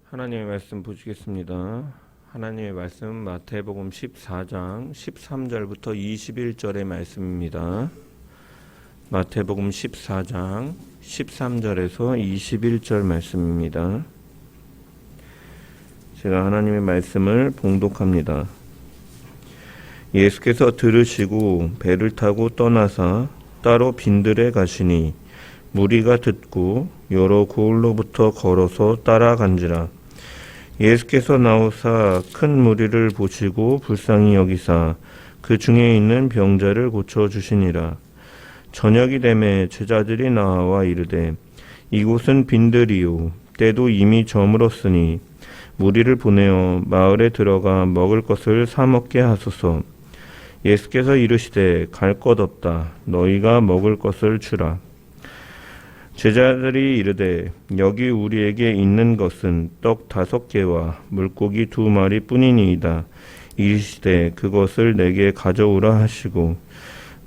하나님의 말씀 보시겠습니다. 하나님의 말씀 마태복음 14장 13절부터 21절의 말씀입니다. 마태복음 14장 13절에서 21절 말씀입니다. 제가 하나님의 말씀을 봉독합니다. 예수께서 들으시고 배를 타고 떠나사 따로 빈들에 가시니 무리가 듣고 여러 고을로부터 걸어서 따라간지라. 예수께서 나오사 큰 무리를 보시고 불쌍히 여기사 그 중에 있는 병자를 고쳐주시니라. 저녁이 되매 제자들이 나와 이르되 이곳은 빈들이요 때도 이미 저물었으니 무리를 보내어 마을에 들어가 먹을 것을 사 먹게 하소서. 예수께서 이르시되 갈 것 없다. 너희가 먹을 것을 주라. 제자들이 이르되 여기 우리에게 있는 것은 떡 5개와 물고기 2마리 뿐이니이다. 이르시되 그것을 내게 가져오라 하시고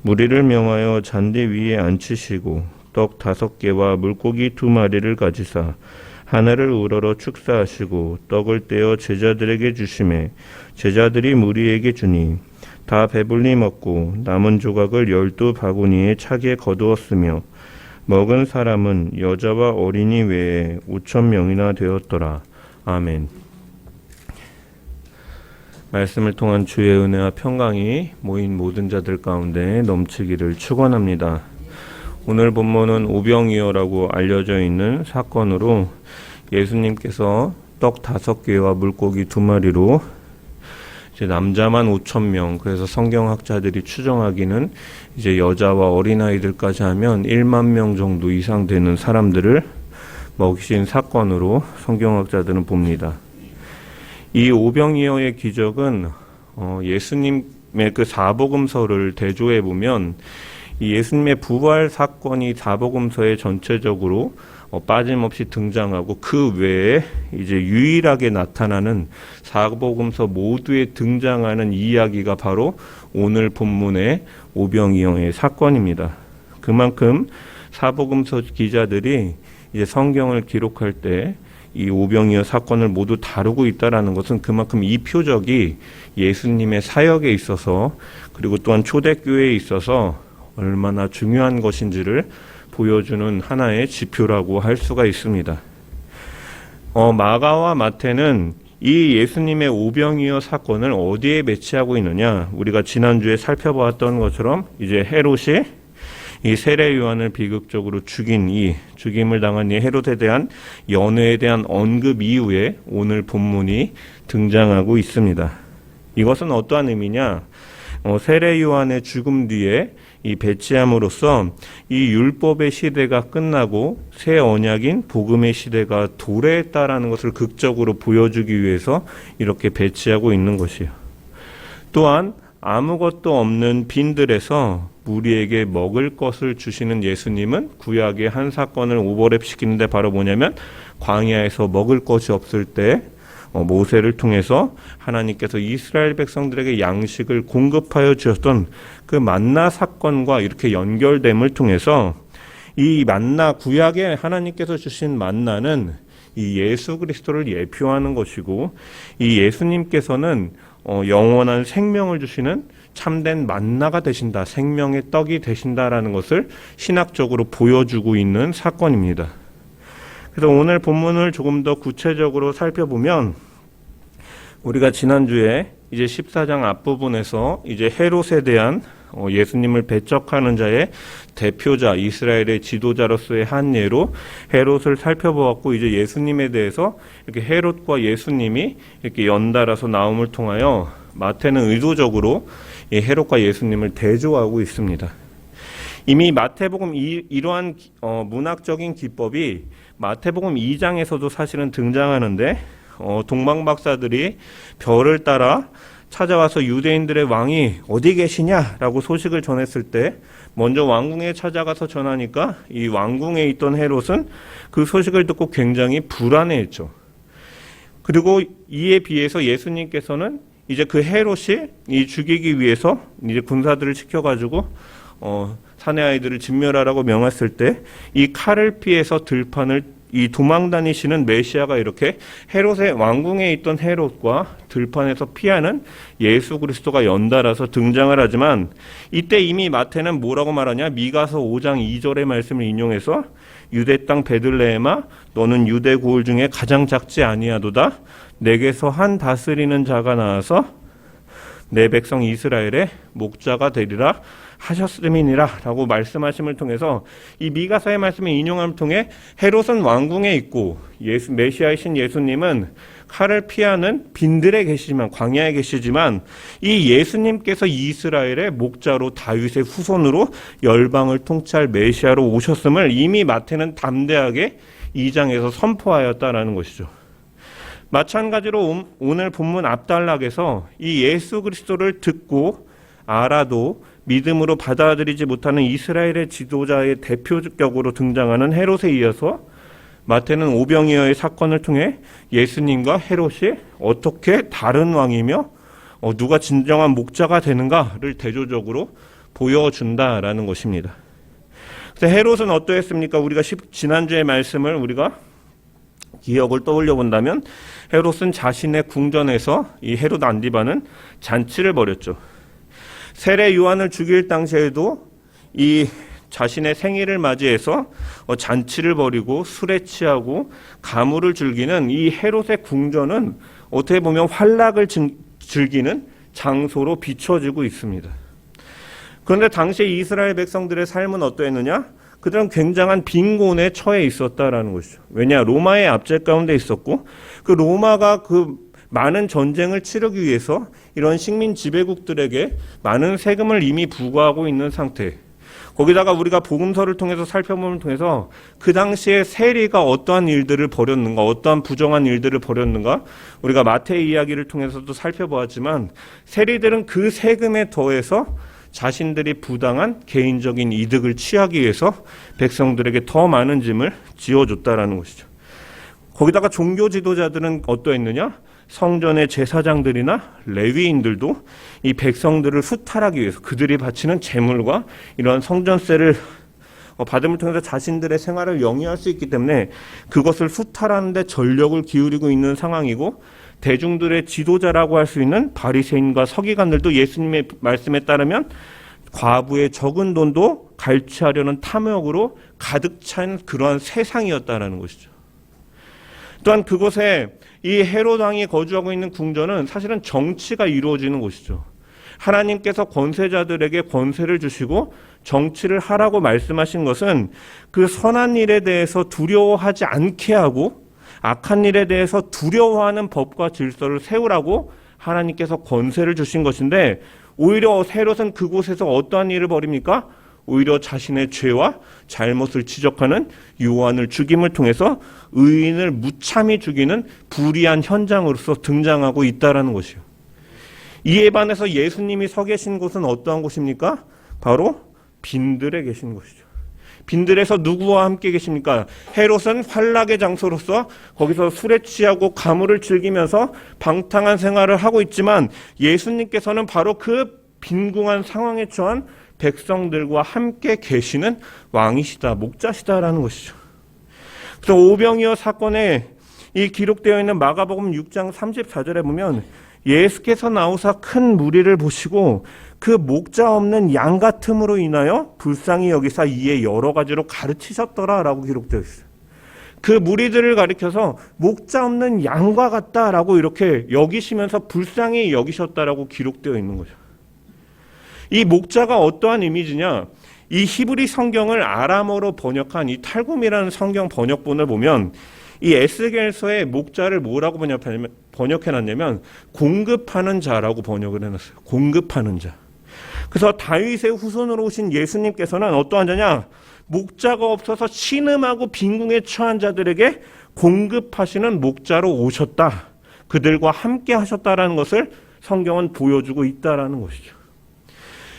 무리를 명하여 잔디 위에 앉히시고 떡 5개와 물고기 2마리를 가지사 하나를 우러러 축사하시고 떡을 떼어 제자들에게 주시매 제자들이 무리에게 주니 다 배불리 먹고 남은 조각을 12바구니에 차게 거두었으며 먹은 사람은 여자와 어린이 외에 5,000명이나 되었더라. 아멘. 말씀을 통한 주의 은혜와 평강이 모인 모든 자들 가운데 넘치기를 축원합니다. 오늘 본문은 오병이어라고 알려져 있는 사건으로 예수님께서 떡 5개와 물고기 2마리로 이제 남자만 5,000명, 그래서 성경학자들이 추정하기는 이제 여자와 어린아이들까지 하면 1만 명 정도 이상 되는 사람들을 먹이신 사건으로 성경학자들은 봅니다. 이 오병이어의 기적은 예수님의 그 사복음서를 대조해 보면 이 예수님의 부활 사건이 사복음서에 전체적으로 빠짐없이 등장하고 그 외에 이제 유일하게 나타나는 사복음서 모두에 등장하는 이야기가 바로 오늘 본문의 오병이어의 사건입니다. 그만큼 사복음서 기자들이 이제 성경을 기록할 때 이 오병이어 사건을 모두 다루고 있다라는 것은 그만큼 이 표적이 예수님의 사역에 있어서 그리고 또한 초대교회에 있어서 얼마나 중요한 것인지를 보여주는 하나의 지표라고 할 수가 있습니다. 마가와 마태는 이 예수님의 오병이어 사건을 어디에 배치하고 있느냐? 우리가 지난주에 살펴보았던 것처럼 이제 헤롯이 이 세례 요한을 비극적으로 죽임을 당한 이 헤롯에 대한 연회에 대한 언급 이후에 오늘 본문이 등장하고 있습니다. 이것은 어떠한 의미냐? 세례 요한의 죽음 뒤에 이 배치함으로써 이 율법의 시대가 끝나고 새 언약인 복음의 시대가 도래했다라는 것을 극적으로 보여주기 위해서 이렇게 배치하고 있는 것이요. 또한 아무것도 없는 빈들에서 무리에게 먹을 것을 주시는 예수님은 구약의 한 사건을 오버랩시키는데 바로 뭐냐면 광야에서 먹을 것이 없을 때 모세를 통해서 하나님께서 이스라엘 백성들에게 양식을 공급하여 주셨던 그 만나 사건과 이렇게 연결됨을 통해서 이 만나, 구약에 하나님께서 주신 만나는 이 예수 그리스도를 예표하는 것이고 이 예수님께서는 영원한 생명을 주시는 참된 만나가 되신다, 생명의 떡이 되신다라는 것을 신학적으로 보여주고 있는 사건입니다. 그래서 오늘 본문을 조금 더 구체적으로 살펴보면 우리가 지난주에 이제 14장 앞부분에서 이제 헤롯에 대한 예수님을 배척하는 자의 대표자, 이스라엘의 지도자로서의 한 예로 헤롯을 살펴보았고 이제 예수님에 대해서 이렇게 헤롯과 예수님이 이렇게 연달아서 나옴을 통하여 마태는 의도적으로 이 헤롯과 예수님을 대조하고 있습니다. 이미 마태복음 이러한 문학적인 기법이 마태복음 2장에서도 사실은 등장하는데 동방박사들이 별을 따라 찾아와서 유대인들의 왕이 어디 계시냐라고 소식을 전했을 때 먼저 왕궁에 찾아가서 전하니까 이 왕궁에 있던 헤롯은 그 소식을 듣고 굉장히 불안해했죠. 그리고 이에 비해서 예수님께서는 이제 그 헤롯이 이 죽이기 위해서 이제 군사들을 시켜가지고 사내 아이들을 진멸하라고 명했을 때 이 칼을 피해서 들판을 이 도망 다니시는 메시아가 이렇게 헤롯의 왕궁에 있던 헤롯과 들판에서 피하는 예수 그리스도가 연달아서 등장을 하지만 이때 이미 마태는 뭐라고 말하냐? 미가서 5장 2절의 말씀을 인용해서 유대 땅 베들레헴아 너는 유대 고을 중에 가장 작지 아니하도다 내게서 한 다스리는 자가 나와서 내 백성 이스라엘의 목자가 되리라 하셨음이니라 라고 말씀하심을 통해서 이 미가서의 말씀을 인용함을 통해 헤롯은 왕궁에 있고 메시아이신 예수님은 칼을 피하는 빈들에 계시지만 광야에 계시지만 이 예수님께서 이스라엘의 목자로 다윗의 후손으로 열방을 통치할 메시아로 오셨음을 이미 마태는 담대하게 2장에서 선포하였다라는 것이죠. 마찬가지로 오늘 본문 앞단락에서 이 예수 그리스도를 듣고 알아도 믿음으로 받아들이지 못하는 이스라엘의 지도자의 대표적으로 등장하는 헤롯에 이어서 마태는 오병이어의 사건을 통해 예수님과 헤롯이 어떻게 다른 왕이며 누가 진정한 목자가 되는가를 대조적으로 보여준다라는 것입니다. 그래서 헤롯은 어떠했습니까? 우리가 지난주의 말씀을 우리가 기억을 떠올려 본다면 헤롯은 자신의 궁전에서 이 헤롯 안디바는 잔치를 벌였죠. 세례 요한을 죽일 당시에도 이 자신의 생일을 맞이해서 잔치를 벌이고 술에 취하고 가물을 즐기는 이 헤롯의 궁전은 어떻게 보면 환락을 즐기는 장소로 비춰지고 있습니다. 그런데 당시 이스라엘 백성들의 삶은 어떠했느냐? 그들은 굉장한 빈곤에 처해 있었다라는 것이죠. 왜냐? 로마의 압제 가운데 있었고 그 로마가 그 많은 전쟁을 치르기 위해서 이런 식민 지배국들에게 많은 세금을 이미 부과하고 있는 상태. 거기다가 우리가 복음서를 통해서 살펴보면 통해서 그 당시에 세리가 어떠한 일들을 벌였는가, 어떠한 부정한 일들을 벌였는가, 우리가 마태의 이야기를 통해서도 살펴보았지만 세리들은 그 세금에 더해서 자신들이 부당한 개인적인 이득을 취하기 위해서 백성들에게 더 많은 짐을 지어줬다라는 것이죠. 거기다가 종교 지도자들은 어떠했느냐? 성전의 제사장들이나 레위인들도 이 백성들을 수탈하기 위해서 그들이 바치는 제물과 이러한 성전세를 받음을 통해서 자신들의 생활을 영위할 수 있기 때문에 그것을 수탈하는 데 전력을 기울이고 있는 상황이고 대중들의 지도자라고 할 수 있는 바리새인과 서기관들도 예수님의 말씀에 따르면 과부의 적은 돈도 갈취하려는 탐욕으로 가득 찬 그러한 세상이었다라는 것이죠. 또한 그곳에 이 헤롯 왕이 거주하고 있는 궁전은 사실은 정치가 이루어지는 곳이죠. 하나님께서 권세자들에게 권세를 주시고 정치를 하라고 말씀하신 것은 그 선한 일에 대해서 두려워하지 않게 하고 악한 일에 대해서 두려워하는 법과 질서를 세우라고 하나님께서 권세를 주신 것인데 오히려 헤롯은 그곳에서 어떠한 일을 벌입니까? 오히려 자신의 죄와 잘못을 지적하는 요한을 죽임을 통해서 의인을 무참히 죽이는 불의한 현장으로서 등장하고 있다는 것이요. 이에 반해서 예수님이 서 계신 곳은 어떠한 곳입니까? 바로 빈들에 계신 곳이죠. 빈들에서 누구와 함께 계십니까? 헤롯은 환락의 장소로서 거기서 술에 취하고 가물을 즐기면서 방탕한 생활을 하고 있지만 예수님께서는 바로 그 빈궁한 상황에 처한 백성들과 함께 계시는 왕이시다, 목자시다라는 것이죠. 그래서 오병이어 사건에 이 기록되어 있는 마가복음 6장 34절에 보면 예수께서 나오사 큰 무리를 보시고 그 목자 없는 양 같음으로 인하여 불쌍히 여기사 이에 여러 가지로 가르치셨더라라고 기록되어 있어요. 그 무리들을 가리켜서 목자 없는 양과 같다라고 이렇게 여기시면서 불쌍히 여기셨다라고 기록되어 있는 거죠. 이 목자가 어떠한 이미지냐? 이 히브리 성경을 아람어로 번역한 이 탈굼이라는 성경 번역본을 보면 이 에스겔서의 목자를 뭐라고 번역해놨냐면 공급하는 자라고 번역을 해놨어요. 공급하는 자. 그래서 다윗의 후손으로 오신 예수님께서는 어떠한 자냐? 목자가 없어서 신음하고 빈궁에 처한 자들에게 공급하시는 목자로 오셨다. 그들과 함께 하셨다라는 것을 성경은 보여주고 있다라는 것이죠.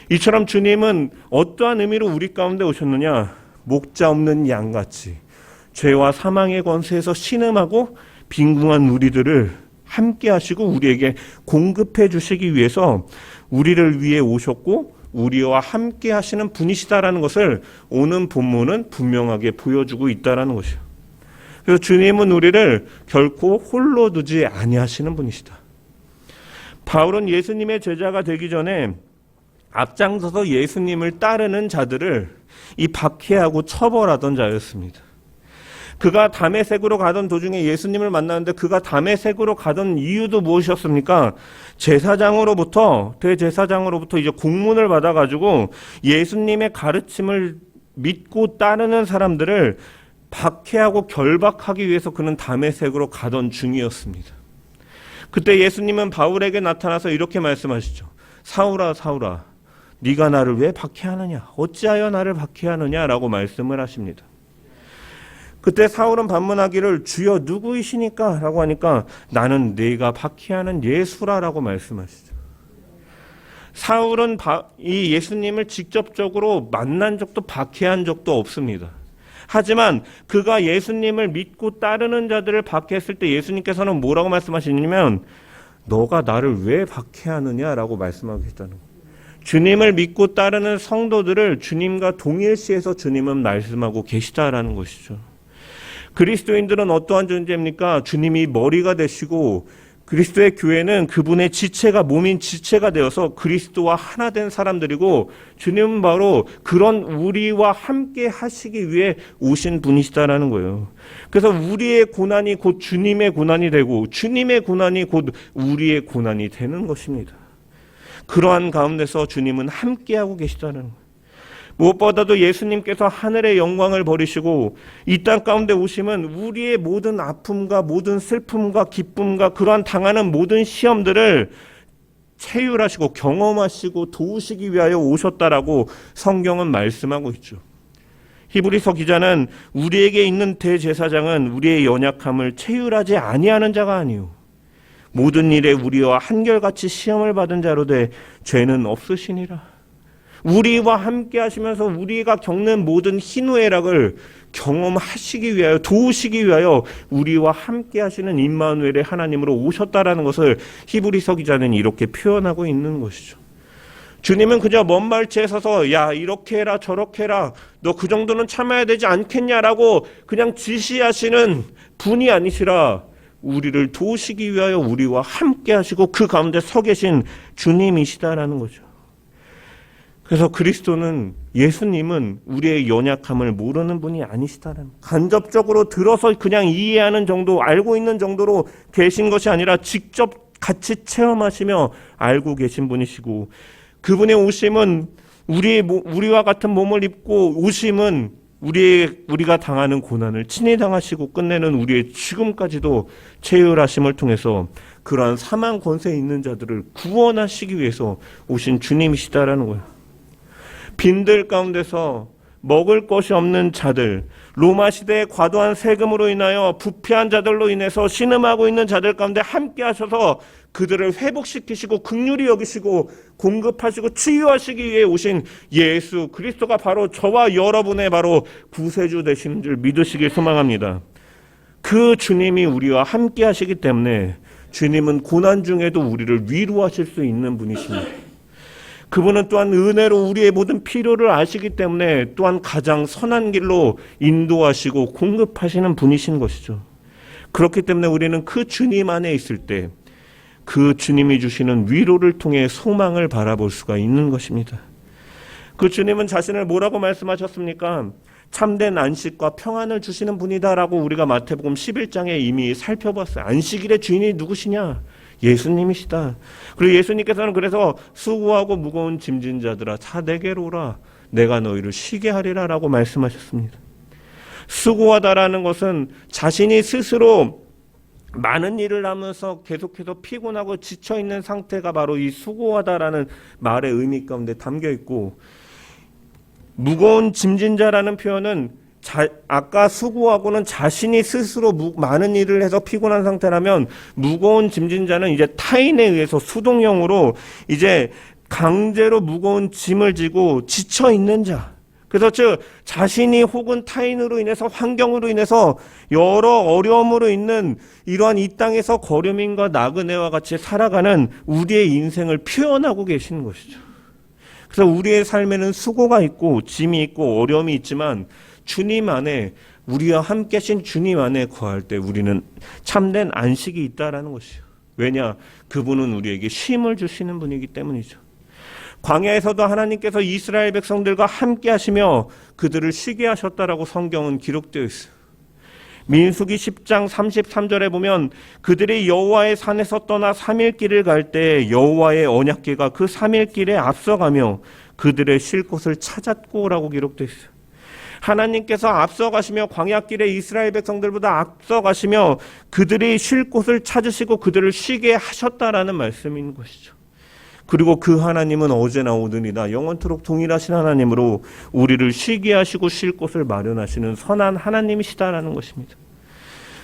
이처럼 주님은 어떠한 의미로 우리 가운데 오셨느냐? 목자 없는 양같이 죄와 사망의 권세에서 신음하고 빈궁한 우리들을 함께 하시고 우리에게 공급해 주시기 위해서 우리를 위해 오셨고 우리와 함께 하시는 분이시다라는 것을 오는 본문은 분명하게 보여주고 있다라는 것이요. 그래서 주님은 우리를 결코 홀로 두지 아니하시는 분이시다. 바울은 예수님의 제자가 되기 전에 앞장서서 예수님을 따르는 자들을 이 박해하고 처벌하던 자였습니다. 그가 다메섹으로 가던 도중에 예수님을 만났는데 그가 다메섹으로 가던 이유도 무엇이었습니까? 대제사장으로부터 이제 공문을 받아가지고 예수님의 가르침을 믿고 따르는 사람들을 박해하고 결박하기 위해서 그는 다메섹으로 가던 중이었습니다. 그때 예수님은 바울에게 나타나서 이렇게 말씀하시죠. 사울아, 사울아, 네가 나를 왜 박해하느냐? 어찌하여 나를 박해하느냐라고 말씀을 하십니다. 그때 사울은 반문하기를 주여 누구이시니까? 라고 하니까 나는 네가 박해하는 예수라라고 말씀하시죠. 사울은 이 예수님을 직접적으로 만난 적도 박해한 적도 없습니다. 하지만 그가 예수님을 믿고 따르는 자들을 박해했을 때 예수님께서는 뭐라고 말씀하시냐면 너가 나를 왜 박해하느냐라고 말씀하고 계시다는 거예요. 주님을 믿고 따르는 성도들을 주님과 동일시해서 주님은 말씀하고 계시다라는 것이죠. 그리스도인들은 어떠한 존재입니까? 주님이 머리가 되시고 그리스도의 교회는 그분의 지체가 몸인 지체가 되어서 그리스도와 하나 된 사람들이고 주님은 바로 그런 우리와 함께 하시기 위해 오신 분이시다라는 거예요. 그래서 우리의 고난이 곧 주님의 고난이 되고 주님의 고난이 곧 우리의 고난이 되는 것입니다. 그러한 가운데서 주님은 함께하고 계시다는 거예요. 무엇보다도 예수님께서 하늘의 영광을 버리시고 이 땅 가운데 오심은 우리의 모든 아픔과 모든 슬픔과 기쁨과 그러한 당하는 모든 시험들을 체휼하시고 경험하시고 도우시기 위하여 오셨다라고 성경은 말씀하고 있죠. 히브리서 기자는 우리에게 있는 대제사장은 우리의 연약함을 체휼하지 아니하는 자가 아니요 모든 일에 우리와 한결같이 시험을 받은 자로 돼 죄는 없으시니라. 우리와 함께 하시면서 우리가 겪는 모든 희노애락을 경험하시기 위하여 도우시기 위하여 우리와 함께 하시는 임마누엘의 하나님으로 오셨다라는 것을 히브리서 기자는 이렇게 표현하고 있는 것이죠. 주님은 그저 먼 말치에 서서 야 이렇게 해라 저렇게 해라 너 그 정도는 참아야 되지 않겠냐라고 그냥 지시하시는 분이 아니시라 우리를 도우시기 위하여 우리와 함께 하시고 그 가운데 서 계신 주님이시다라는 거죠. 그래서 그리스도는 예수님은 우리의 연약함을 모르는 분이 아니시다는 간접적으로 들어서 그냥 이해하는 정도 알고 있는 정도로 계신 것이 아니라 직접 같이 체험하시며 알고 계신 분이시고 그분의 오심은 우리와 같은 몸을 입고 오심은 우리가 당하는 고난을 친히 당하시고 끝내는 우리의 죽음까지도 체휼하심을 통해서 그러한 사망 권세에 있는 자들을 구원하시기 위해서 오신 주님이시다라는 거예요. 빈들 가운데서 먹을 것이 없는 자들, 로마 시대의 과도한 세금으로 인하여 부패한 자들로 인해서 신음하고 있는 자들 가운데 함께 하셔서 그들을 회복시키시고 긍휼히 여기시고 공급하시고 치유하시기 위해 오신 예수 그리스도가 바로 저와 여러분의 바로 구세주 되시는 줄 믿으시길 소망합니다. 그 주님이 우리와 함께 하시기 때문에 주님은 고난 중에도 우리를 위로하실 수 있는 분이십니다. 그분은 또한 은혜로 우리의 모든 필요를 아시기 때문에 또한 가장 선한 길로 인도하시고 공급하시는 분이신 것이죠. 그렇기 때문에 우리는 그 주님 안에 있을 때 그 주님이 주시는 위로를 통해 소망을 바라볼 수가 있는 것입니다. 그 주님은 자신을 뭐라고 말씀하셨습니까? 참된 안식과 평안을 주시는 분이다라고 우리가 마태복음 11장에 이미 살펴봤어요. 안식일의 주인이 누구시냐? 예수님이시다. 그리고 예수님께서는 그래서 수고하고 무거운 짐진 자들아 다 내게로 오라 내가 너희를 쉬게 하리라 라고 말씀하셨습니다. 수고하다라는 것은 자신이 스스로 많은 일을 하면서 계속해서 피곤하고 지쳐있는 상태가 바로 이 수고하다라는 말의 의미 가운데 담겨있고 무거운 짐진 자라는 표현은 아까 수고하고는 자신이 스스로 많은 일을 해서 피곤한 상태라면 무거운 짐진 자는 이제 타인에 의해서 수동형으로 이제 강제로 무거운 짐을 지고 지쳐 있는 자. 그래서 즉 자신이 혹은 타인으로 인해서 환경으로 인해서 여러 어려움으로 있는 이러한 이 땅에서 거류민과 나그네와 같이 살아가는 우리의 인생을 표현하고 계시는 것이죠. 그래서 우리의 삶에는 수고가 있고 짐이 있고 어려움이 있지만 주님 안에 우리와 함께 하신 주님 안에 거할 때 우리는 참된 안식이 있다라는 것이요. 왜냐? 그분은 우리에게 쉼을 주시는 분이기 때문이죠. 광야에서도 하나님께서 이스라엘 백성들과 함께 하시며 그들을 쉬게 하셨다라고 성경은 기록되어 있어요. 민수기 10장 33절에 보면 그들이 여호와의 산에서 떠나 3일 길을 갈 때 여호와의 언약궤가 그 3일 길에 앞서가며 그들의 쉴 곳을 찾았고라고 기록되어 있어요. 하나님께서 앞서가시며 광야길에 이스라엘 백성들보다 앞서가시며 그들이 쉴 곳을 찾으시고 그들을 쉬게 하셨다라는 말씀인 것이죠. 그리고 그 하나님은 어제나 오늘이나 영원토록 동일하신 하나님으로 우리를 쉬게 하시고 쉴 곳을 마련하시는 선한 하나님이시다라는 것입니다.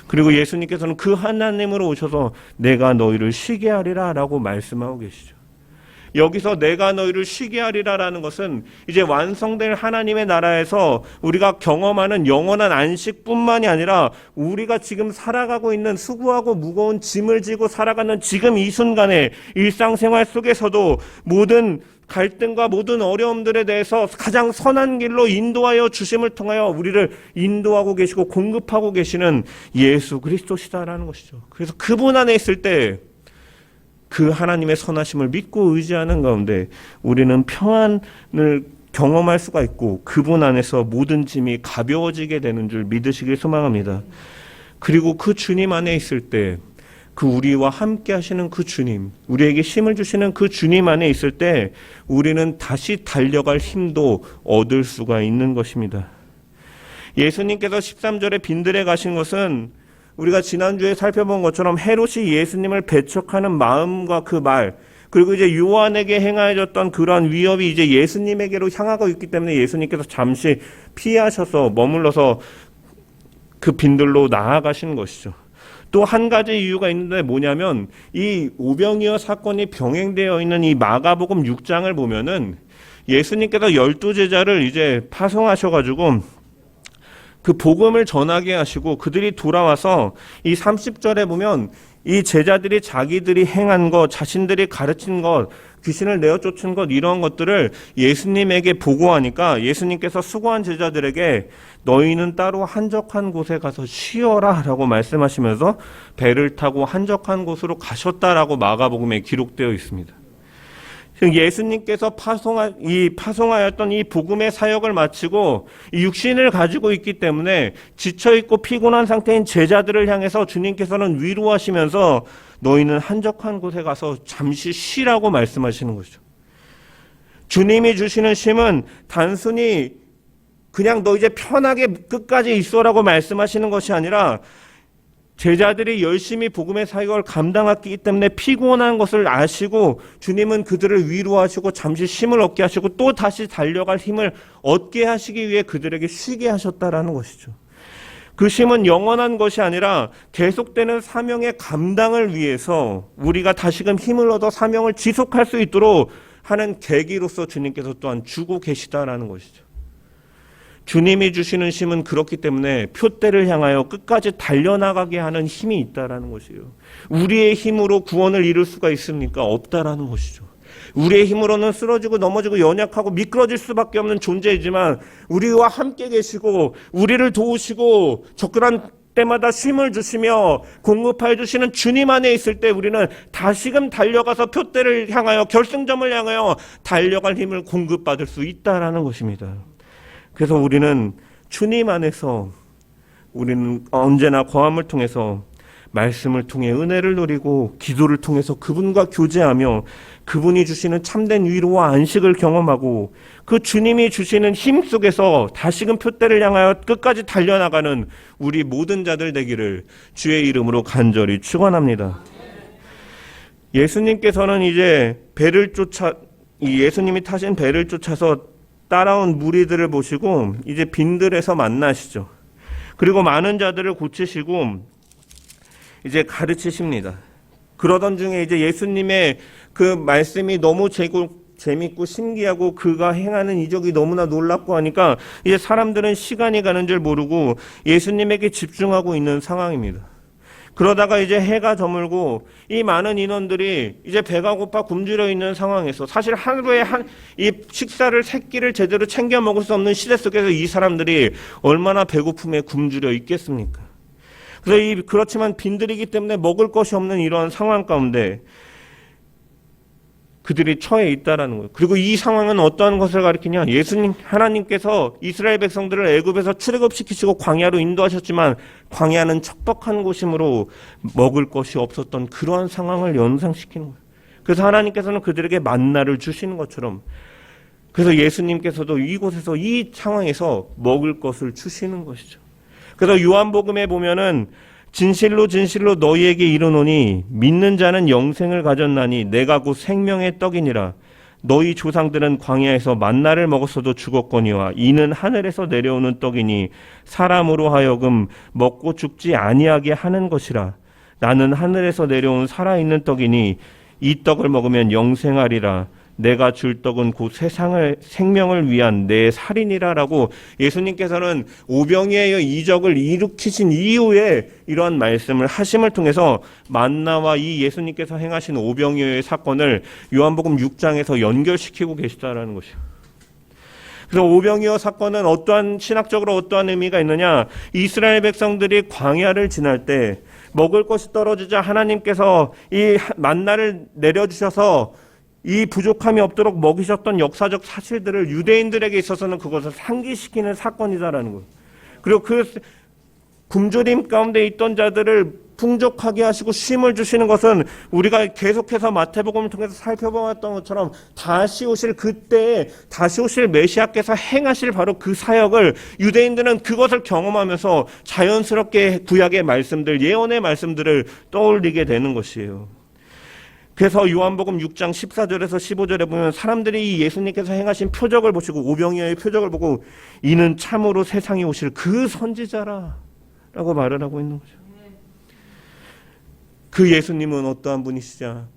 그리고 예수님께서는 그 하나님으로 오셔서 내가 너희를 쉬게 하리라 라고 말씀하고 계시죠. 여기서 내가 너희를 쉬게 하리라라는 것은 이제 완성될 하나님의 나라에서 우리가 경험하는 영원한 안식뿐만이 아니라 우리가 지금 살아가고 있는 수고하고 무거운 짐을 지고 살아가는 지금 이 순간의 일상생활 속에서도 모든 갈등과 모든 어려움들에 대해서 가장 선한 길로 인도하여 주심을 통하여 우리를 인도하고 계시고 공급하고 계시는 예수 그리스도시다라는 것이죠. 그래서 그분 안에 있을 때 그 하나님의 선하심을 믿고 의지하는 가운데 우리는 평안을 경험할 수가 있고 그분 안에서 모든 짐이 가벼워지게 되는 줄 믿으시길 소망합니다. 그리고 그 주님 안에 있을 때 그 우리와 함께 하시는 그 주님, 우리에게 힘을 주시는 그 주님 안에 있을 때 우리는 다시 달려갈 힘도 얻을 수가 있는 것입니다. 예수님께서 13절에 빈들에 가신 것은 우리가 지난주에 살펴본 것처럼 헤롯이 예수님을 배척하는 마음과 그 말, 그리고 이제 요한에게 행하여졌던 그러한 위협이 이제 예수님에게로 향하고 있기 때문에 예수님께서 잠시 피하셔서 머물러서 그 빈들로 나아가신 것이죠. 또 한 가지 이유가 있는데 뭐냐면 이 오병이어 사건이 병행되어 있는 이 마가복음 6장을 보면은 예수님께서 12제자를 이제 파송하셔가지고 그 복음을 전하게 하시고 그들이 돌아와서 이 30절에 보면 이 제자들이 자기들이 행한 것, 자신들이 가르친 것, 귀신을 내어 쫓은 것 이런 것들을 예수님에게 보고하니까 예수님께서 수고한 제자들에게 너희는 따로 한적한 곳에 가서 쉬어라 라고 말씀하시면서 배를 타고 한적한 곳으로 가셨다라고 마가복음에 기록되어 있습니다. 예수님께서 파송하였던 이 복음의 사역을 마치고 육신을 가지고 있기 때문에 지쳐있고 피곤한 상태인 제자들을 향해서 주님께서는 위로하시면서 너희는 한적한 곳에 가서 잠시 쉬라고 말씀하시는 거죠. 주님이 주시는 쉼은 단순히 그냥 너 이제 편하게 끝까지 있어라고 말씀하시는 것이 아니라 제자들이 열심히 복음의 사역을 감당했기 때문에 피곤한 것을 아시고 주님은 그들을 위로하시고 잠시 힘을 얻게 하시고 또 다시 달려갈 힘을 얻게 하시기 위해 그들에게 쉬게 하셨다라는 것이죠. 그 쉼은 영원한 것이 아니라 계속되는 사명의 감당을 위해서 우리가 다시금 힘을 얻어 사명을 지속할 수 있도록 하는 계기로서 주님께서 또한 주고 계시다라는 것이죠. 주님이 주시는 힘은 그렇기 때문에 표대를 향하여 끝까지 달려나가게 하는 힘이 있다라는 것이에요. 우리의 힘으로 구원을 이룰 수가 있습니까? 없다라는 것이죠. 우리의 힘으로는 쓰러지고 넘어지고 연약하고 미끄러질 수밖에 없는 존재이지만 우리와 함께 계시고 우리를 도우시고 적절한 때마다 쉼을 주시며 공급하여 주시는 주님 안에 있을 때 우리는 다시금 달려가서 표대를 향하여 결승점을 향하여 달려갈 힘을 공급받을 수 있다라는 것입니다. 그래서 우리는 주님 안에서 우리는 언제나 거함을 통해서 말씀을 통해 은혜를 누리고 기도를 통해서 그분과 교제하며 그분이 주시는 참된 위로와 안식을 경험하고 그 주님이 주시는 힘 속에서 다시금 표대를 향하여 끝까지 달려나가는 우리 모든 자들 되기를 주의 이름으로 간절히 축원합니다. 예수님께서는 이제 예수님이 타신 배를 쫓아서 따라온 무리들을 보시고 이제 빈들에서 만나시죠. 그리고 많은 자들을 고치시고 이제 가르치십니다. 그러던 중에 이제 예수님의 그 말씀이 너무 재밌고 신기하고 그가 행하는 이적이 너무나 놀랍고 하니까 이제 사람들은 시간이 가는 줄 모르고 예수님에게 집중하고 있는 상황입니다. 그러다가 이제 해가 저물고 이 많은 인원들이 이제 배가 고파 굶주려 있는 상황에서 사실 하루에 이 식사를 세 끼를 제대로 챙겨 먹을 수 없는 시대 속에서 이 사람들이 얼마나 배고픔에 굶주려 있겠습니까? 그래서 그렇지만 빈들이기 때문에 먹을 것이 없는 이런 상황 가운데 그들이 처해 있다라는 거예요. 그리고 이 상황은 어떠한 것을 가리키냐? 예수님 하나님께서 이스라엘 백성들을 애굽에서 출애굽시키시고 광야로 인도하셨지만 광야는 척박한 곳이므로 먹을 것이 없었던 그러한 상황을 연상시키는 거예요. 그래서 하나님께서는 그들에게 만나를 주시는 것처럼 그래서 예수님께서도 이곳에서 이 상황에서 먹을 것을 주시는 것이죠. 그래서 요한복음에 보면은 진실로 진실로 너희에게 이르노니 믿는 자는 영생을 가졌나니 내가 곧 생명의 떡이니라. 너희 조상들은 광야에서 만나를 먹었어도 죽었거니와 이는 하늘에서 내려오는 떡이니 사람으로 하여금 먹고 죽지 아니하게 하는 것이라. 나는 하늘에서 내려온 살아있는 떡이니 이 떡을 먹으면 영생하리라. 내가 줄 떡은 곧 세상을 생명을 위한 내 살이니라라고 예수님께서는 오병이어의 이적을 일으키신 이후에 이러한 말씀을 하심을 통해서 만나와 이 예수님께서 행하신 오병이어의 사건을 요한복음 6장에서 연결시키고 계시다라는 것이요. 그래서 오병이어 사건은 어떠한 신학적으로 어떠한 의미가 있느냐? 이스라엘 백성들이 광야를 지날 때 먹을 것이 떨어지자 하나님께서 이 만나를 내려주셔서 이 부족함이 없도록 먹이셨던 역사적 사실들을 유대인들에게 있어서는 그것을 상기시키는 사건이다라는 거예요. 그리고 그 굶주림 가운데 있던 자들을 풍족하게 하시고 쉼을 주시는 것은 우리가 계속해서 마태복음을 통해서 살펴보았던 것처럼 다시 오실 그때에 다시 오실 메시아께서 행하실 바로 그 사역을 유대인들은 그것을 경험하면서 자연스럽게 구약의 말씀들, 예언의 말씀들을 떠올리게 되는 것이에요. 그래서 요한복음 6장 14절에서 15절에 보면 사람들이 이 예수님께서 행하신 표적을 보시고 오병이어의 표적을 보고 이는 참으로 세상에 오실 그 선지자라 라고 말을 하고 있는 거죠. 그 예수님은 어떠한 분이시냐?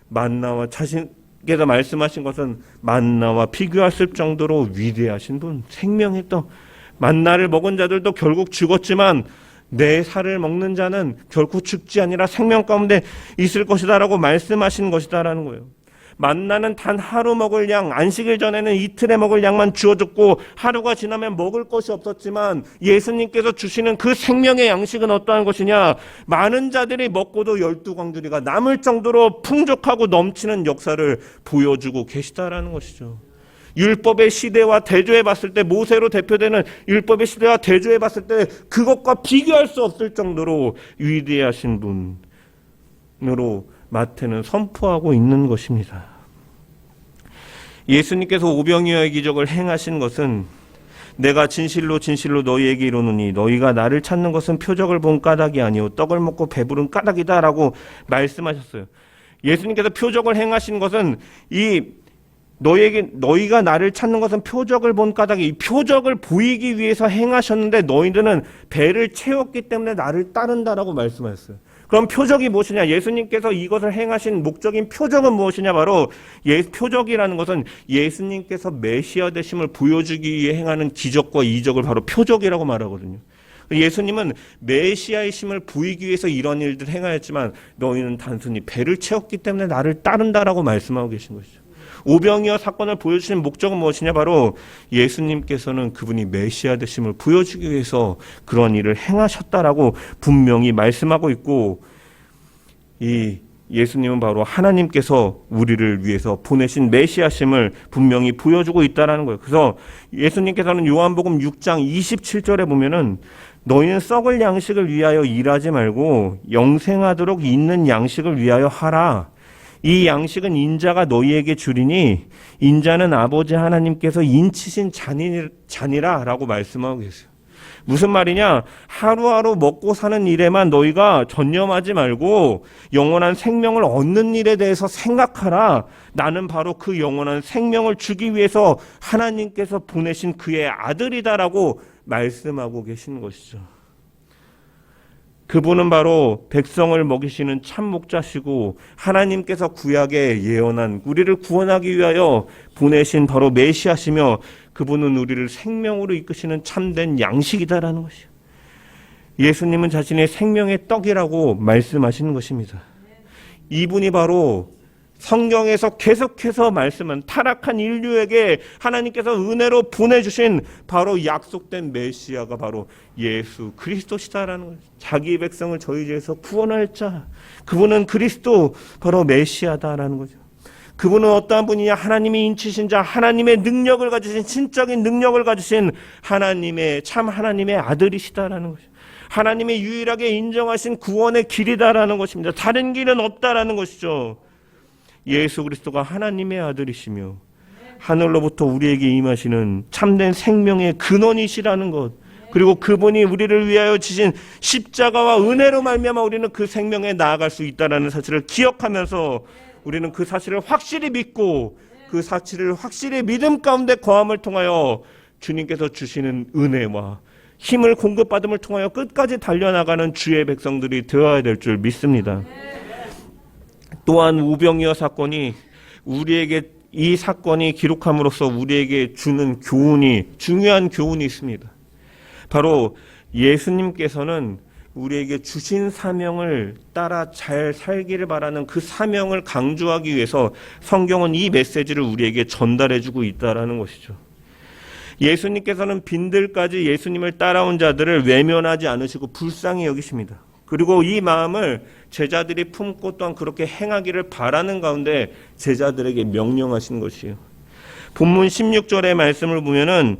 만나와 자신께서 말씀하신 것은 만나와 비교했을 정도로 위대하신 분, 생명의 떡. 만나를 먹은 자들도 결국 죽었지만 내 살을 먹는 자는 결코 죽지 아니라 생명 가운데 있을 것이다라고 말씀하신 것이다라는 거예요. 만나는 단 하루 먹을 양, 안식일 전에는 이틀에 먹을 양만 주어졌고 하루가 지나면 먹을 것이 없었지만 예수님께서 주시는 그 생명의 양식은 어떠한 것이냐? 많은 자들이 먹고도 12광주리가 남을 정도로 풍족하고 넘치는 역사를 보여주고 계시다라는 것이죠. 율법의 시대와 대조해 봤을 때 모세로 대표되는 율법의 시대와 대조해 봤을 때 그것과 비교할 수 없을 정도로 위대하신 분으로 마태는 선포하고 있는 것입니다. 예수님께서 오병이어의 기적을 행하신 것은 내가 진실로 진실로 너희에게 이르노니 너희가 나를 찾는 것은 표적을 본 까닭이 아니요 떡을 먹고 배부른 까닭이다라고 말씀하셨어요. 예수님께서 표적을 행하신 것은 너희가 나를 찾는 것은 표적을 본 까닭이 이 표적을 보이기 위해서 행하셨는데 너희들은 배를 채웠기 때문에 나를 따른다라고 말씀하셨어요. 그럼 표적이 무엇이냐? 예수님께서 이것을 행하신 목적인 표적은 무엇이냐? 바로 표적이라는 것은 예수님께서 메시아 되심을 보여주기 위해 행하는 기적과 이적을 바로 표적이라고 말하거든요. 예수님은 메시아이심을 보이기 위해서 이런 일들을 행하였지만 너희는 단순히 배를 채웠기 때문에 나를 따른다라고 말씀하고 계신 것이죠. 오병이어 사건을 보여주신 목적은 무엇이냐? 바로 예수님께서는 그분이 메시아 되심을 보여주기 위해서 그런 일을 행하셨다라고 분명히 말씀하고 있고 이 예수님은 바로 하나님께서 우리를 위해서 보내신 메시아심을 분명히 보여주고 있다는 거예요. 그래서 예수님께서는 요한복음 6장 27절에 보면은 너희는 썩을 양식을 위하여 일하지 말고 영생하도록 있는 양식을 위하여 하라. 이 양식은 인자가 너희에게 주리니 인자는 아버지 하나님께서 인치신 잔이라 라고 말씀하고 계세요. 무슨 말이냐? 하루하루 먹고 사는 일에만 너희가 전념하지 말고 영원한 생명을 얻는 일에 대해서 생각하라. 나는 바로 그 영원한 생명을 주기 위해서 하나님께서 보내신 그의 아들이다라고 말씀하고 계시는 것이죠. 그분은 바로 백성을 먹이시는 참 목자시고 하나님께서 구약에 예언한 우리를 구원하기 위하여 보내신 바로 메시아시며 그분은 우리를 생명으로 이끄시는 참된 양식이다라는 것이요. 예수님은 자신의 생명의 떡이라고 말씀하시는 것입니다. 이분이 바로 성경에서 계속해서 말씀한 타락한 인류에게 하나님께서 은혜로 보내주신 바로 약속된 메시아가 바로 예수 그리스도시다라는 거예요. 자기 백성을 저희 죄에서 구원할 자, 그분은 그리스도, 바로 메시아다라는 거죠. 그분은 어떠한 분이냐? 하나님이 인치신 자, 하나님의 능력을 가지신, 신적인 능력을 가지신 하나님의, 참 하나님의 아들이시다라는 거죠. 하나님이 유일하게 인정하신 구원의 길이다라는 것입니다. 다른 길은 없다라는 것이죠. 예수 그리스도가 하나님의 아들이시며 하늘로부터 우리에게 임하시는 참된 생명의 근원이시라는 것, 그리고 그분이 우리를 위하여 지신 십자가와 은혜로 말미암아 우리는 그 생명에 나아갈 수 있다는 사실을 기억하면서 우리는 그 사실을 확실히 믿고 그 사실을 확실히 믿음 가운데 거함을 통하여 주님께서 주시는 은혜와 힘을 공급받음을 통하여 끝까지 달려나가는 주의 백성들이 되어야 될 줄 믿습니다. 또한 우병이어 사건이 우리에게, 이 사건이 기록함으로써 우리에게 주는 교훈이, 중요한 교훈이 있습니다. 바로 예수님께서는 우리에게 주신 사명을 따라 잘 살기를 바라는 그 사명을 강조하기 위해서 성경은 이 메시지를 우리에게 전달해주고 있다는 것이죠. 예수님께서는 빈들까지 예수님을 따라온 자들을 외면하지 않으시고 불쌍히 여기십니다. 그리고 이 마음을 제자들이 품고 또한 그렇게 행하기를 바라는 가운데 제자들에게 명령하신 것이에요. 본문 16절의 말씀을 보면은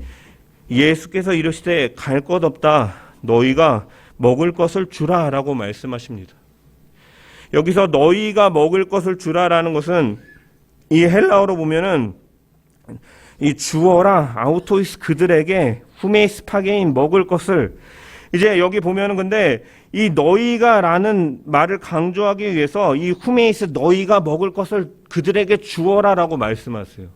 예수께서 이르시되 갈 것 없다, 너희가 먹을 것을 주라 라고 말씀하십니다. 여기서 너희가 먹을 것을 주라라는 것은 이 헬라어로 보면은 이 주어라, 아우토이스, 그들에게 후메이스 파게인, 먹을 것을, 이제 여기 보면은 근데 이 너희가 라는 말을 강조하기 위해서 이 후메이스, 너희가 먹을 것을 그들에게 주어라 라고 말씀하세요.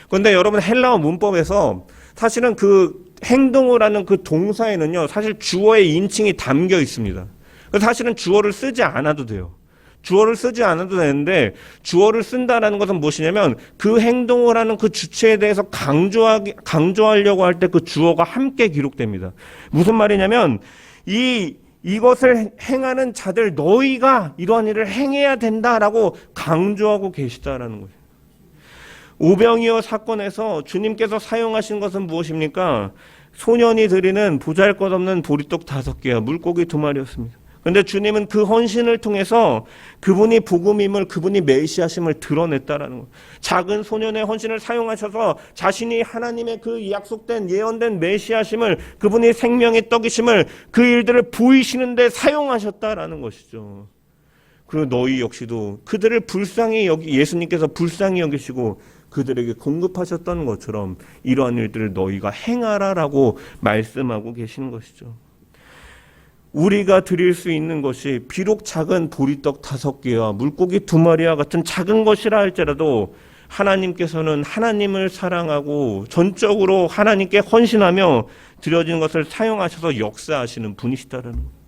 그런데 여러분 헬라어 문법에서 사실은 그 행동을 하는 그 동사에는요, 사실 주어의 인칭이 담겨 있습니다. 그래서 사실은 주어를 쓰지 않아도 돼요. 주어를 쓰지 않아도 되는데, 주어를 쓴다라는 것은 무엇이냐면 그 행동을 하는 그 주체에 대해서 강조하려고 할 때 그 주어가 함께 기록됩니다. 무슨 말이냐면 이것을 행하는 자들, 너희가 이러한 일을 행해야 된다라고 강조하고 계시다라는 거죠. 오병이어 사건에서 주님께서 사용하신 것은 무엇입니까? 소년이 드리는 보잘것없는 보리떡 5개와 물고기 2마리였습니다. 그런데 주님은 그 헌신을 통해서 그분이 복음임을, 그분이 메시아심을 드러냈다라는 거예요. 작은 소년의 헌신을 사용하셔서 자신이 하나님의 그 약속된 예언된 메시아심을, 그분이 생명의 떡이심을, 그 일들을 보이시는데 사용하셨다라는 것이죠. 그리고 너희 역시도 그들을 불쌍히 예수님께서 불쌍히 여기시고 그들에게 공급하셨던 것처럼 이러한 일들을 너희가 행하라라고 말씀하고 계시는 것이죠. 우리가 드릴 수 있는 것이 비록 작은 보리떡 5개와 물고기 2마리와 같은 작은 것이라 할지라도 하나님께서는 하나님을 사랑하고 전적으로 하나님께 헌신하며 드려진 것을 사용하셔서 역사하시는 분이시다는 거예요.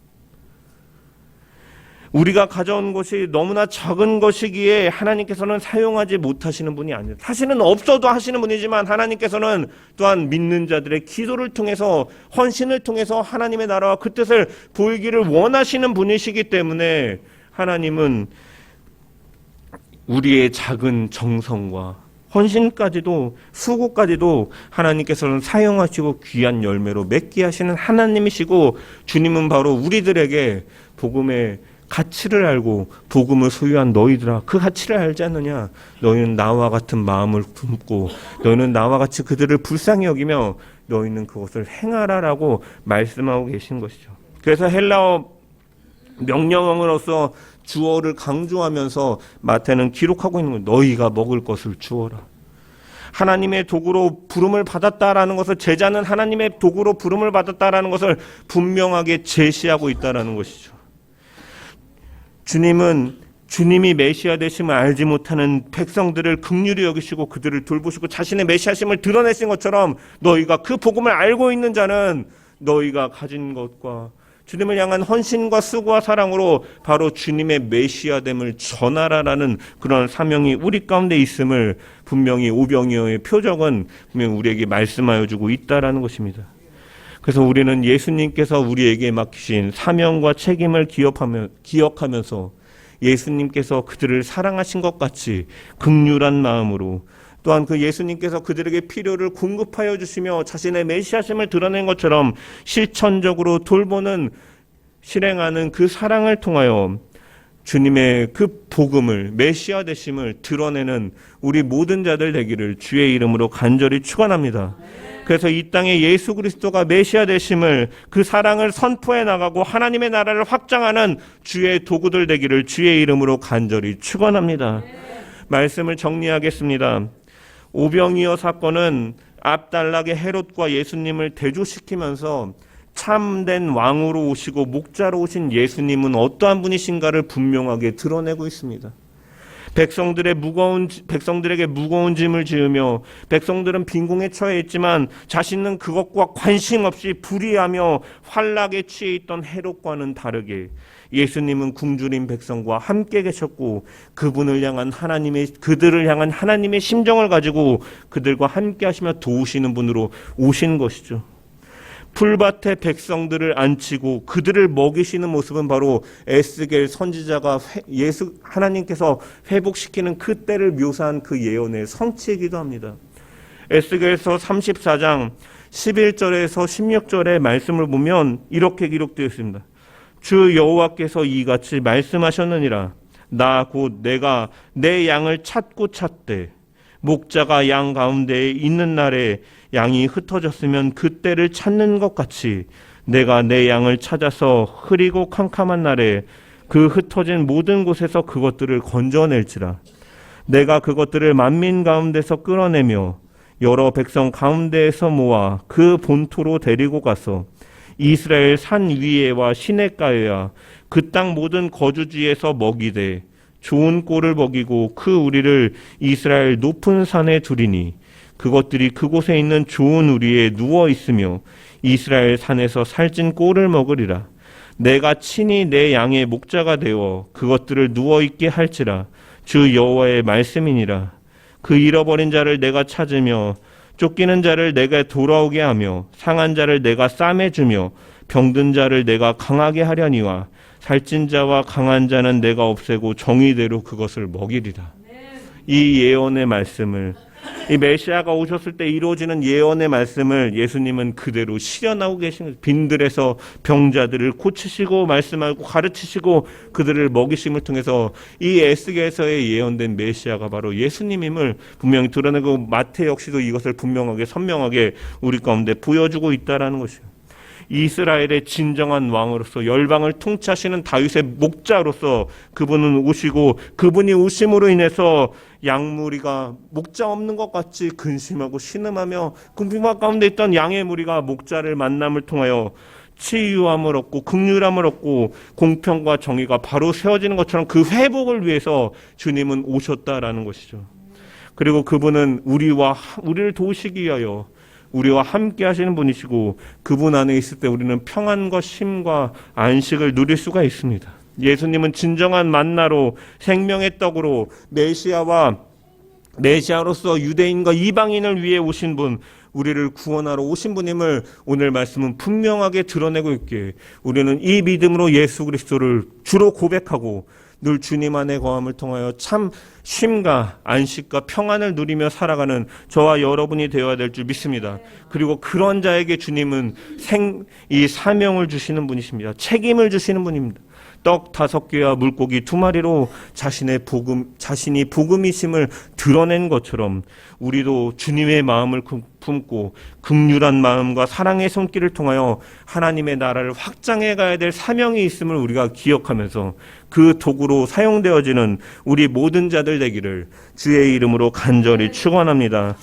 우리가 가져온 것이 너무나 적은 것이기에 하나님께서는 사용하지 못하시는 분이 아니에요. 사실은 없어도 하시는 분이지만 하나님께서는 또한 믿는 자들의 기도를 통해서, 헌신을 통해서 하나님의 나라와 그 뜻을 보이기를 원하시는 분이시기 때문에 하나님은 우리의 작은 정성과 헌신까지도, 수고까지도 하나님께서는 사용하시고 귀한 열매로 맺게 하시는 하나님이시고, 주님은 바로 우리들에게 복음의 가치를 알고 복음을 소유한 너희들아, 그 가치를 알지 않느냐? 너희는 나와 같은 마음을 품고 너희는 나와 같이 그들을 불쌍히 여기며 너희는 그것을 행하라라고 말씀하고 계신 것이죠. 그래서 헬라어 명령어로서 주어를 강조하면서 마태는 기록하고 있는 거예요. 너희가 먹을 것을 주어라. 하나님의 도구로 부름을 받았다라는 것을, 제자는 하나님의 도구로 부름을 받았다라는 것을 분명하게 제시하고 있다라는 것이죠. 주님이 메시아 되심을 알지 못하는 백성들을 긍휼히 여기시고 그들을 돌보시고 자신의 메시아심을 드러내신 것처럼 너희가 그 복음을 알고 있는 자는 너희가 가진 것과 주님을 향한 헌신과 수고와 사랑으로 바로 주님의 메시아됨을 전하라라는 그런 사명이 우리 가운데 있음을 분명히 오병이어의 표적은 분명히 우리에게 말씀하여 주고 있다라는 것입니다. 그래서 우리는 예수님께서 우리에게 맡기신 사명과 책임을 기억하면서 예수님께서 그들을 사랑하신 것 같이 긍휼한 마음으로, 또한 그 예수님께서 그들에게 필요를 공급하여 주시며 자신의 메시아심을 드러낸 것처럼 실천적으로 돌보는, 실행하는 그 사랑을 통하여 주님의 그 복음을, 메시아 되심을 드러내는 우리 모든 자들 되기를 주의 이름으로 간절히 축원합니다. 그래서 이 땅에 예수 그리스도가 메시아 되심을, 그 사랑을 선포해 나가고 하나님의 나라를 확장하는 주의 도구들 되기를 주의 이름으로 간절히 축원합니다. 말씀을 정리하겠습니다. 오병이어 사건은 압달락의 헤롯과 예수님을 대조시키면서 참된 왕으로 오시고 목자로 오신 예수님은 어떠한 분이신가를 분명하게 드러내고 있습니다. 백성들에게 무거운 짐을 지으며, 백성들은 빈궁에 처해 있지만 자신은 그것과 관심 없이 불의하며 환락에 취해 있던 헤롯과는 다르게 예수님은 굶주린 백성과 함께 계셨고, 그들을 향한 하나님의 심정을 가지고 그들과 함께 하시며 도우시는 분으로 오신 것이죠. 풀밭에 백성들을 앉히고 그들을 먹이시는 모습은 바로 에스겔 선지자가 하나님께서 회복시키는 그 때를 묘사한 그 예언의 성취이기도 합니다. 에스겔서 34장 11절에서 16절의 말씀을 보면 이렇게 기록되어 있습니다. 주 여호와께서 이같이 말씀하셨느니라. 나 곧 내가 내 양을 찾고 찾되, 목자가 양 가운데에 있는 날에 양이 흩어졌으면 그때를 찾는 것 같이 내가 내 양을 찾아서 흐리고 캄캄한 날에 그 흩어진 모든 곳에서 그것들을 건져낼지라. 내가 그것들을 만민 가운데서 끌어내며 여러 백성 가운데에서 모아 그 본토로 데리고 가서 이스라엘 산 위에와 시냇가에와 그 땅 모든 거주지에서 먹이되 좋은 꼴을 먹이고 그 우리를 이스라엘 높은 산에 두리니 그것들이 그곳에 있는 좋은 우리에 누워 있으며 이스라엘 산에서 살찐 꼴을 먹으리라. 내가 친히 내 양의 목자가 되어 그것들을 누워 있게 할지라. 주 여호와의 말씀이니라. 그 잃어버린 자를 내가 찾으며 쫓기는 자를 내가 돌아오게 하며 상한 자를 내가 싸매 주며 병든 자를 내가 강하게 하려니와 살찐 자와 강한 자는 내가 없애고 정의대로 그것을 먹이리라. 이 예언의 말씀을, 이 메시아가 오셨을 때 이루어지는 예언의 말씀을 예수님은 그대로 실현하고 계신 거예요. 빈들에서 병자들을 고치시고 말씀하고 가르치시고 그들을 먹이심을 통해서 이 에스겔서에 예언된 메시아가 바로 예수님임을 분명히 드러내고, 마태 역시도 이것을 분명하게 선명하게 우리 가운데 보여주고 있다라는 것이에요. 이스라엘의 진정한 왕으로서 열방을 통치하시는 다윗의 목자로서 그분은 오시고, 그분이 오심으로 인해서 양무리가 목자 없는 것 같이 근심하고 신음하며 궁핍함 가운데 있던 양의 무리가 목자를 만남을 통하여 치유함을 얻고 긍휼함을 얻고 공평과 정의가 바로 세워지는 것처럼 그 회복을 위해서 주님은 오셨다라는 것이죠. 그리고 그분은 우리를 도우시기 위하여 우리와 함께 하시는 분이시고, 그분 안에 있을 때 우리는 평안과 쉼과 안식을 누릴 수가 있습니다. 예수님은 진정한 만나로, 생명의 떡으로 메시아로서 유대인과 이방인을 위해 오신 분, 우리를 구원하러 오신 분임을 오늘 말씀은 분명하게 드러내고 있기에 우리는 이 믿음으로 예수 그리스도를 주로 고백하고 늘 주님 안에 거함을 통하여 참 쉼과 안식과 평안을 누리며 살아가는 저와 여러분이 되어야 될 줄 믿습니다. 그리고 그런 자에게 주님은 이 사명을 주시는 분이십니다. 책임을 주시는 분입니다. 떡 5개와 물고기 2마리로 자신이 복음이심을 드러낸 것처럼 우리도 주님의 마음을 품고 긍휼한 마음과 사랑의 손길을 통하여 하나님의 나라를 확장해 가야 될 사명이 있음을 우리가 기억하면서 그 도구로 사용되어지는 우리 모든 자들 되기를 주의 이름으로 간절히 축원합니다.